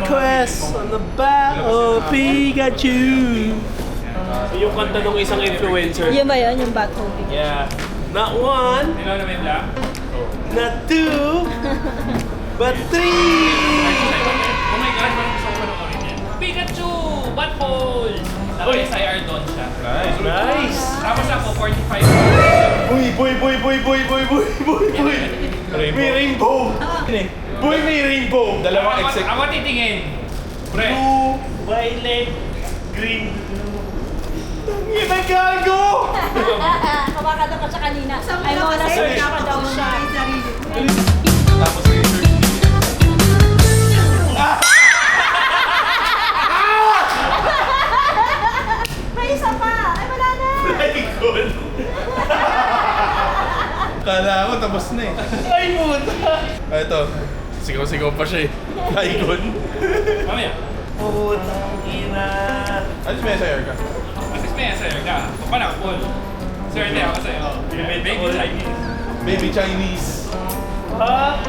quest on the back of Pikachu. Yung kanta ng isang influencer. Yun ba yun? Yung Battle Pikachu? Yeah. Not one, not two, but three! Oh my God, parang gusto ko panoorin yan. Pikachu! Butthole! Tapos SIR doon siya. Nice! Tapos ako, 45. Boy! May rainbow! Boy, may rainbow! Ako titingin. Pre. Blue, violet, green. Tangina gago! Kamakata pa siya kanina. Ay, mga na-search ako daw siya. Tapos research. May isa pa! Ay, wala na! Raikon! Kala ko tapos na eh. Ay, puta! Ito, sigaw-sigaw pa siya eh. Icon. Mamaya. Putang ina! Alis may SIR ka? Kasi may SIR ka. Paano ako? Sir, hindi ako sa'yo. Baby Chinese. Baby Chinese. Ha?